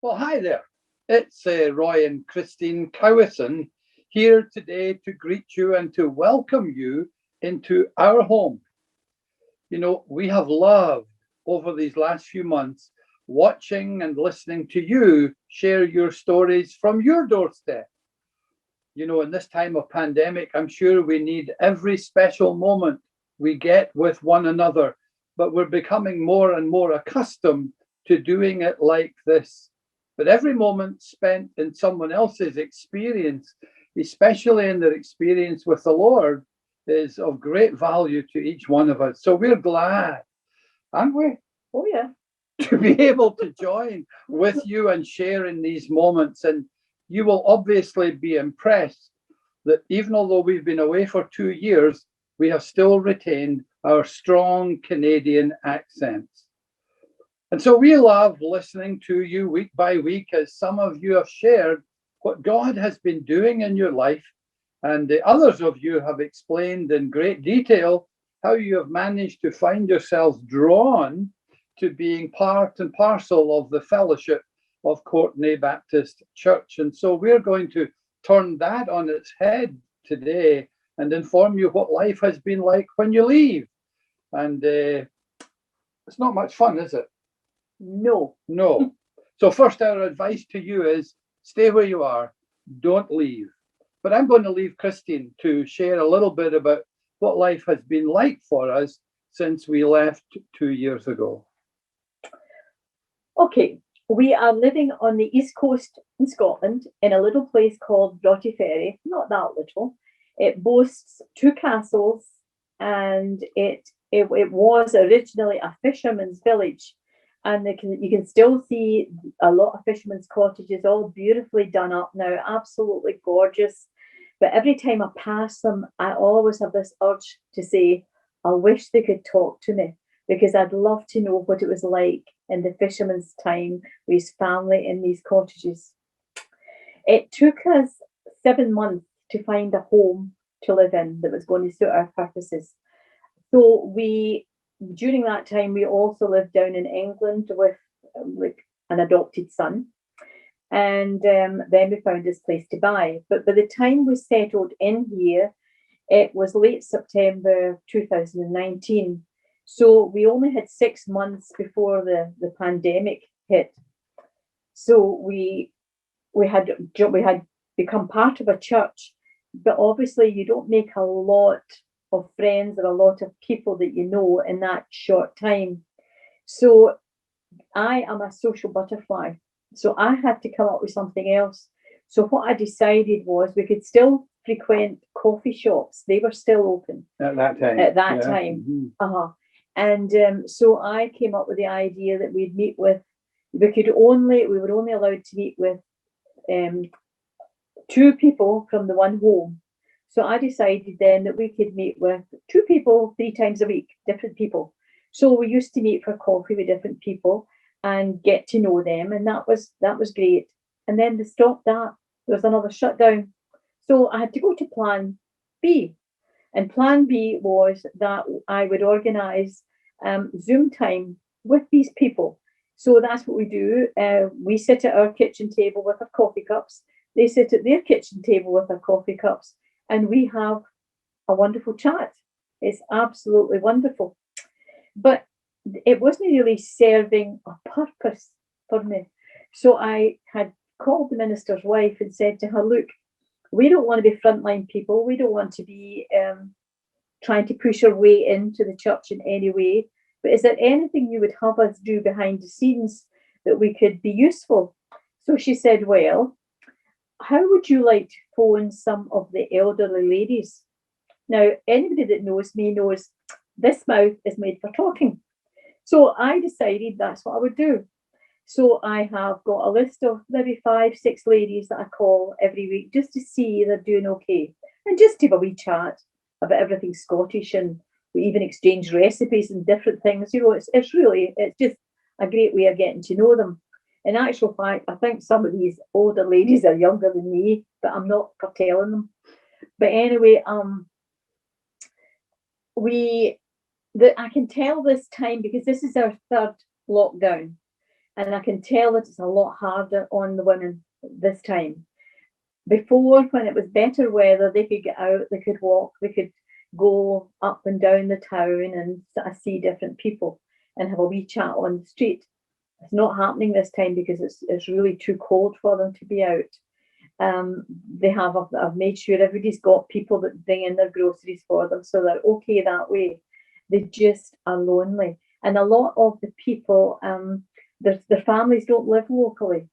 Well, hi there. It's Roy and Christine Cowieson here today to greet you and to welcome you into our home. We have loved over these last few months watching and listening to you share your stories from your doorstep. In this time of pandemic, I'm sure we need every special moment we get with one another, but we're becoming more and more accustomed to doing it like this. But every moment spent in someone else's experience, especially in their experience with the Lord, is of great value to each one of us. So we're glad, aren't we? Oh, yeah. To be able to join with you and share in these moments. And you will obviously be impressed that even although we've been away for 2 years, we have still retained our strong Canadian accents. And so we love listening to you week by week as some of you have shared what God has been doing in your life. And the others of you have explained in great detail how you have managed to find yourselves drawn to being part and parcel of the fellowship of Courtney Baptist Church. And so we're going to turn that on its head today and inform you what life has been like when you leave. And it's not much fun, is it? No. No. So first, our advice to you is stay where you are, don't leave. But I'm going to leave Christine to share a little bit about what life has been like for us since we left 2 years ago. Okay, we are living on the east coast in Scotland in a little place called Broughty Ferry. Not that little. It boasts two castles, and it was originally a fisherman's village. And you can still see a lot of fishermen's cottages, all beautifully done up now, absolutely gorgeous. But every time I pass them, I always have this urge to say, I wish they could talk to me, because I'd love to know what it was like in the fisherman's time with his family in these cottages. It took us 7 months to find a home to live in that was going to suit our purposes. So during that time, we also lived down in England with like an adopted son. And then we found this place to buy. But by the time we settled in here, it was late September 2019. So we only had 6 months before the pandemic hit. So we had become part of a church, but obviously you don't make a lot of friends or a lot of people that you know in that short time. So I am a social butterfly. So I had to come up with something else. So what I decided was we could still frequent coffee shops. They were still open At that time. Mm-hmm. And so I came up with the idea that we were only allowed to meet with two people from the one home. So I decided then that we could meet with two people 3 times a week, different people. So we used to meet for coffee with different people and get to know them, and that was great. And then they stopped that. There was another shutdown. So I had to go to plan B. And plan B was that I would organise Zoom time with these people. So that's what we do. We sit at our kitchen table with our coffee cups. They sit at their kitchen table with their coffee cups, and we have a wonderful chat. It's absolutely wonderful. But it wasn't really serving a purpose for me. So I had called the minister's wife and said to her, look, we don't want to be frontline people. We don't want to be trying to push our way into the church in any way. But is there anything you would have us do behind the scenes that we could be useful? So she said, well, how would you like to phone some of the elderly ladies? Now, anybody that knows me knows this mouth is made for talking. So I decided that's what I would do. So I have got a list of maybe 5, 6 ladies that I call every week just to see they're doing okay. And just to have a wee chat about everything Scottish, and we even exchange recipes and different things. It's just a great way of getting to know them. In actual fact, I think some of these older ladies are younger than me, but I'm not for telling them. But anyway, I can tell this time because this is our third lockdown. And I can tell that it's a lot harder on the women this time. Before, when it was better weather, they could get out, they could walk, they could go up and down the town and see different people and have a wee chat on the street. It's not happening this time because it's really too cold for them to be out. I've made sure everybody's got people that bring in their groceries for them, so they're okay that way. They just are lonely. And a lot of the people, their families don't live locally.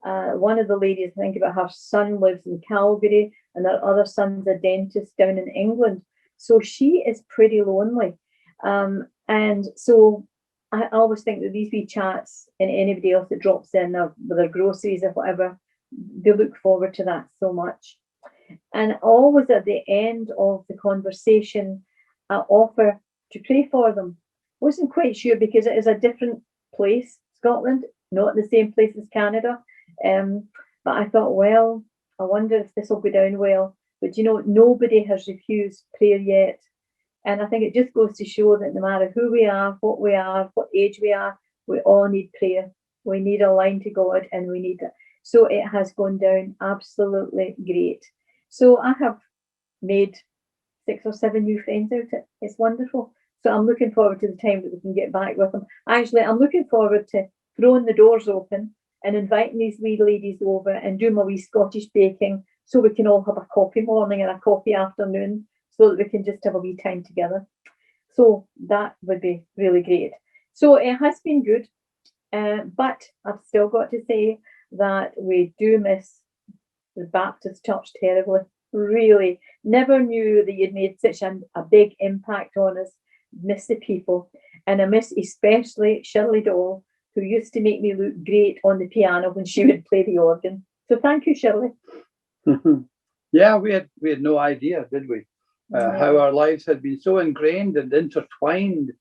One of the ladies, I think about her son lives in Calgary, and her other son's a dentist down in England. So she is pretty lonely. And so I always think that these wee chats and anybody else that drops in with their groceries or whatever, they look forward to that so much. And always at the end of the conversation, I offer to pray for them. Wasn't quite sure because it is a different place, Scotland, not the same place as Canada. But I thought, well, I wonder if this will go down well. But nobody has refused prayer yet. And I think it just goes to show that no matter who we are, what age we are, we all need prayer. We need a line to God, and we need it. So it has gone down absolutely great. So I have made 6 or 7 new friends out of it. It's wonderful. So I'm looking forward to the time that we can get back with them. Actually, I'm looking forward to throwing the doors open and inviting these wee ladies over and doing my wee Scottish baking so we can all have a coffee morning and a coffee afternoon so that we can just have a wee time together. So that would be really great. So it has been good, but I've still got to say that we do miss the Baptist church terribly. Really, never knew that you'd made such a big impact on us. Miss the people, and I miss especially Shirley Dole, who used to make me look great on the piano when she would play the organ. So thank you, Shirley. Yeah, we had no idea, did we? How our lives had been so ingrained and intertwined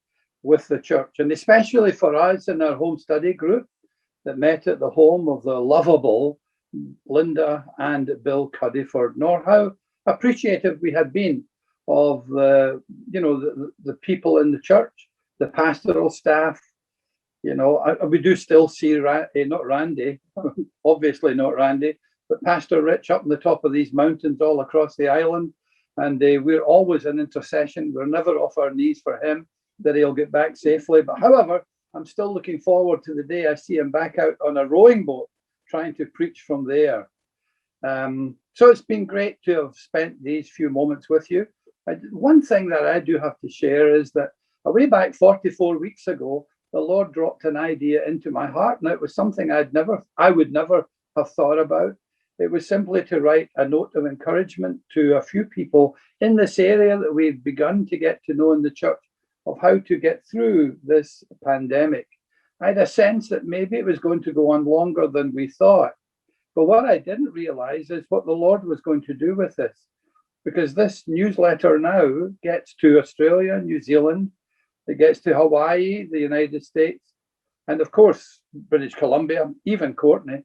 with the church, and especially for us in our home study group that met at the home of the lovable Linda and Bill Cuddiford, nor how appreciative we had been of the people in the church, the pastoral staff. We do still see not Randy, obviously not Randy, but Pastor Rich up on the top of these mountains all across the island. And we're always in intercession. We're never off our knees for him, that he'll get back safely. But however, I'm still looking forward to the day I see him back out on a rowing boat trying to preach from there. So it's been great to have spent these few moments with you. One thing that I do have to share is that way back 44 weeks ago, the Lord dropped an idea into my heart. Now, it was something I would never have thought about. It was simply to write a note of encouragement to a few people in this area that we've begun to get to know in the church of how to get through this pandemic. I had a sense that maybe it was going to go on longer than we thought. But what I didn't realize is what the Lord was going to do with this, because this newsletter now gets to Australia, New Zealand, it gets to Hawaii, the United States, and of course, British Columbia, even Courtney,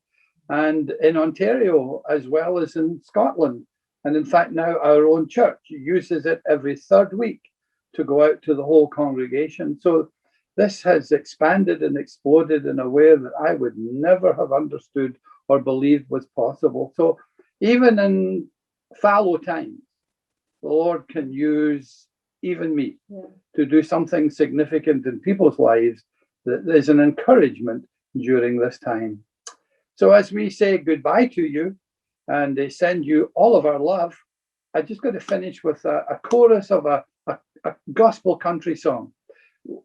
and in Ontario, as well as in Scotland. And in fact, now our own church uses it every third week to go out to the whole congregation. So this has expanded and exploded in a way that I would never have understood or believed was possible. So even in fallow times, the Lord can use even me to do something significant in people's lives that is an encouragement during this time. So as we say goodbye to you and they send you all of our love, I just got to finish with a chorus of a gospel country song.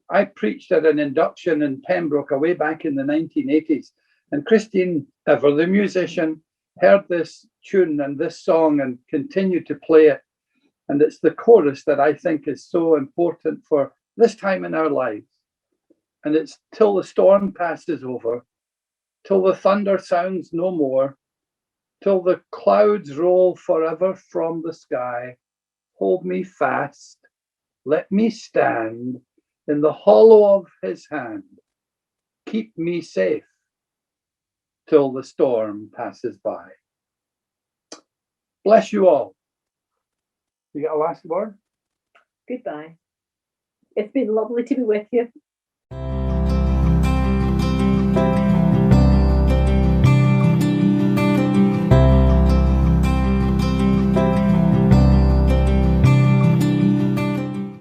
I preached at an induction in Pembroke way back in the 1980s, and Christine Ever, the musician, heard this tune and this song and continued to play it. And it's the chorus that I think is so important for this time in our lives. And it's till the storm passes over, till the thunder sounds no more, till the clouds roll forever from the sky. Hold me fast, let me stand in the hollow of his hand. Keep me safe till the storm passes by. Bless you all. You got a last word? Goodbye. It's been lovely to be with you.